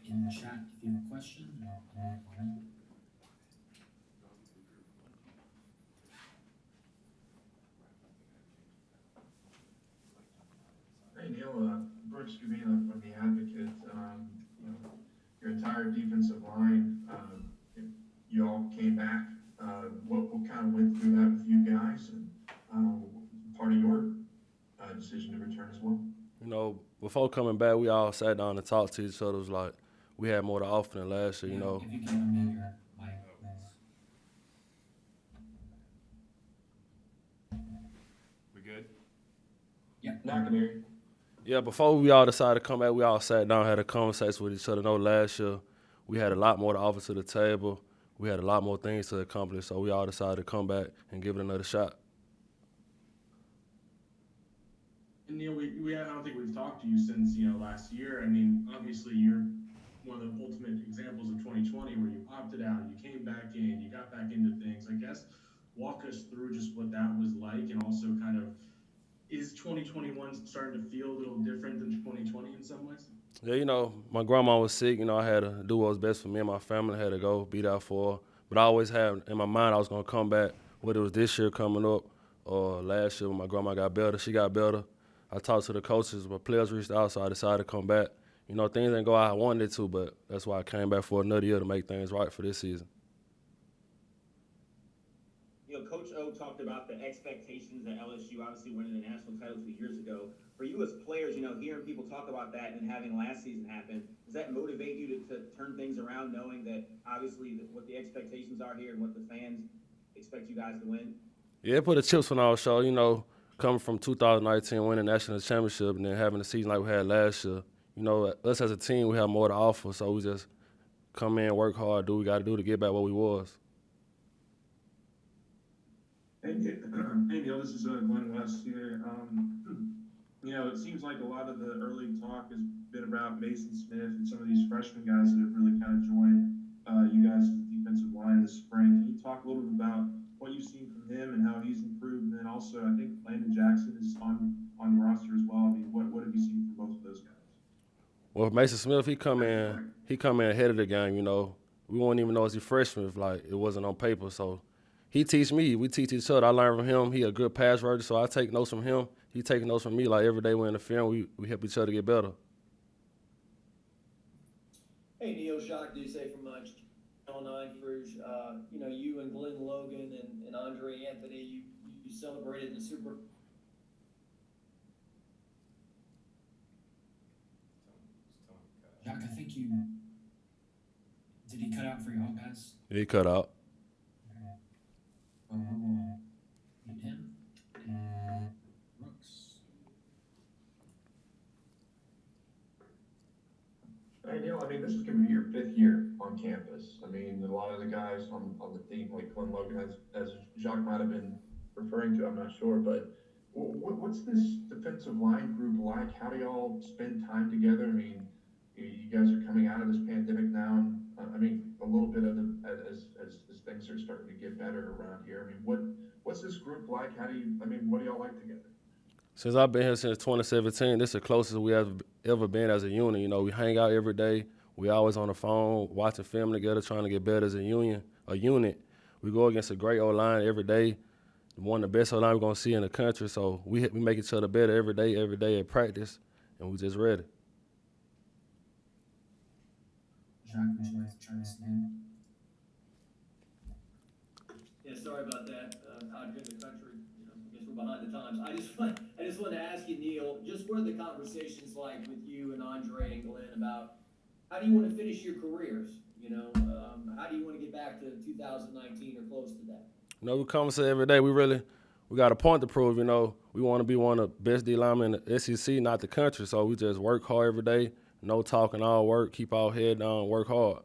in the chat if you have a question, and I'll comment on it. Hey Neil, Brooks Gavina from the Advocate. You know, your entire defensive line, you all came back. What kind of went through that with you guys, and part of your decision to return as well? Before coming back, we all sat down and talked to each other. It was like we had more to offer than last year, If you can unmute your mic, please. We good? Yeah. Now I can hear you. Yeah, before we all decided to come back, we all sat down, had a conversation with each other. Last year we had a lot more to offer to the table. We had a lot more things to accomplish, so we all decided to come back and give it another shot. And Neil, I don't think we've talked to you since last year. I mean, obviously you're one of the ultimate examples of 2020 where you opted out, you came back in, you got back into things. I guess walk us through just what that was like, and also kind of is 2021 starting to feel a little different than 2020 in some ways? Yeah, my grandma was sick. I had to do what was best for me and my family. I had to go be there for her. But I always had in my mind I was going to come back, whether it was this year coming up or last year when my grandma got better. She got better. I talked to the coaches, but players reached out, so I decided to come back. Things didn't go how I wanted it to, but that's why I came back for another year to make things right for this season. Coach O talked about the expectations at LSU, obviously winning the national title 2 years ago. For you as players, hearing people talk about that and having last season happen, does that motivate you to turn things around, knowing that obviously what the expectations are here and what the fans expect you guys to win? Yeah, it put the chips on our show, coming from 2019 winning national championship and then having a season like we had last year. Us as a team, we have more to offer, so we just come in, work hard, do what we got to do to get back what we was. Hey Neil, this is Glenn West here. It seems like a lot of the early talk has been about Mason Smith and some of these freshman guys that have really kind of joined you guys as the defensive line this spring. Can you talk a little bit about what you've seen from him and how he's improved? And then also, I think Landon Jackson is on the roster as well. I mean, what have you seen from both of those guys? Well, Mason Smith, he come in ahead of the game. We won't even know as a freshman if it wasn't on paper. So he teach me, we teach each other. I learn from him. He a good pass rusher, so I take notes from him. He take notes from me. Like every day we're in the film, we help each other get better. Hey Neil, Jacques Doucet from Channel 9 Rouge. You and Glenn Logan and Andre Anthony, you celebrated the Super. Jack, I think did he cut out for y'all guys? He cut out. Okay. Well, we'll mute him. And Brooks. Hey Neil, I mean, this is going to be your 5th year on campus. I mean, a lot of the guys on the team, like Glenn Logan, as Jacques might have been referring to, I'm not sure, but what's this defensive line group like? How do y'all spend time together? I mean, you guys are coming out of this pandemic now, and I mean, a little bit of as things are starting to get better around here. I mean, what's this group like? What do y'all like together? Since I've been here since 2017, this is the closest we have ever been as a unit. We hang out every day. We always on the phone, watching film together, trying to get better as a unit. We go against a great O-line every day, one of the best O-line we're going to see in the country. So we make each other better every day at practice, and we just ready. Jacques, would you like to try this again? Yeah, sorry about that. Out here in the country, I guess we're behind the times. I just wanted to ask you, Neil, just what are the conversations like with you and Andre and Glenn about how do you want to finish your careers? How do you want to get back to 2019 or close to that? We conversate every day. We got a point to prove. We want to be one of the best D linemen in the SEC, not the country. So we just work hard every day. No talking, all work. Keep our head down, work hard.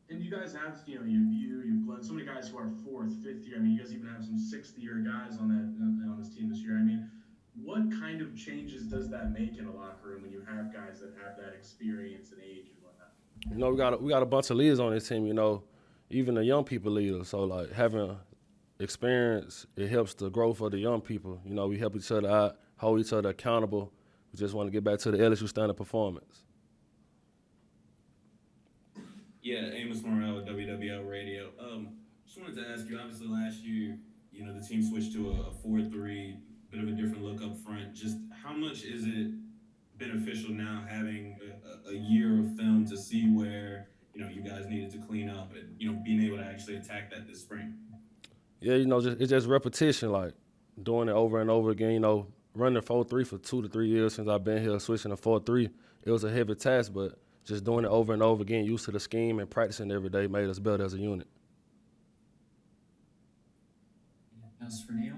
And you guys have, you've Glenn, so many guys who are 4th, 5th year. I mean, you guys even have some 6th year guys on this team this year. I mean, what kind of changes does that make in a locker room when you have guys that have that experience and age and whatnot? We got a bunch of leaders on this team. Even the young people leaders. So having experience, it helps the growth of the young people. We help each other out, hold each other accountable. We just want to get back to the LSU standard performance. Yeah, Amos Morrell with WWL Radio. Just wanted to ask you, obviously last year, the team switched to a 4-3, bit of a different look up front. Just how much is it beneficial now having a year of film to see where, you guys needed to clean up and, being able to actually attack that this spring? Yeah, it's just repetition, like doing it over and over again. Running 4-3 for 2 to 3 years since I've been here, switching to 4-3, it was a heavy task, but just doing it over and over again, used to the scheme and practicing every day made us better as a unit. Anything else for Neil?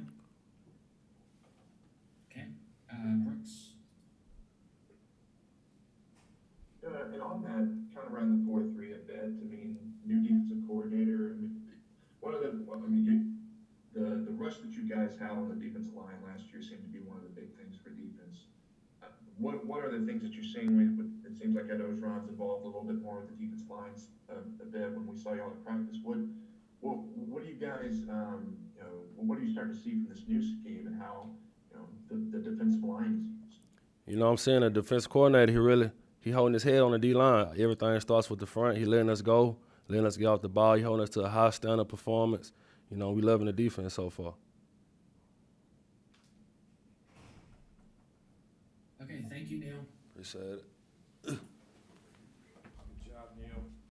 Okay. Brooks. And on that, kind of around the 4-3 a bit. I mean, new defensive coordinator. I mean, the rush that you guys had on the defensive line last year seemed to be one of the big things for defense. What are the things that you're seeing with it seems like Ogeron's involved a little bit more with the defensive lines a bit when we saw y'all at practice. What do you guys what are you starting to see from this new scheme and how the defensive line is used? I'm saying the defensive coordinator, he holding his head on the D-line. Everything starts with the front. He letting us go, letting us get off the ball. He holding us to a high standard performance. We loving the defense so far. Okay, thank you, Neil. Appreciate it.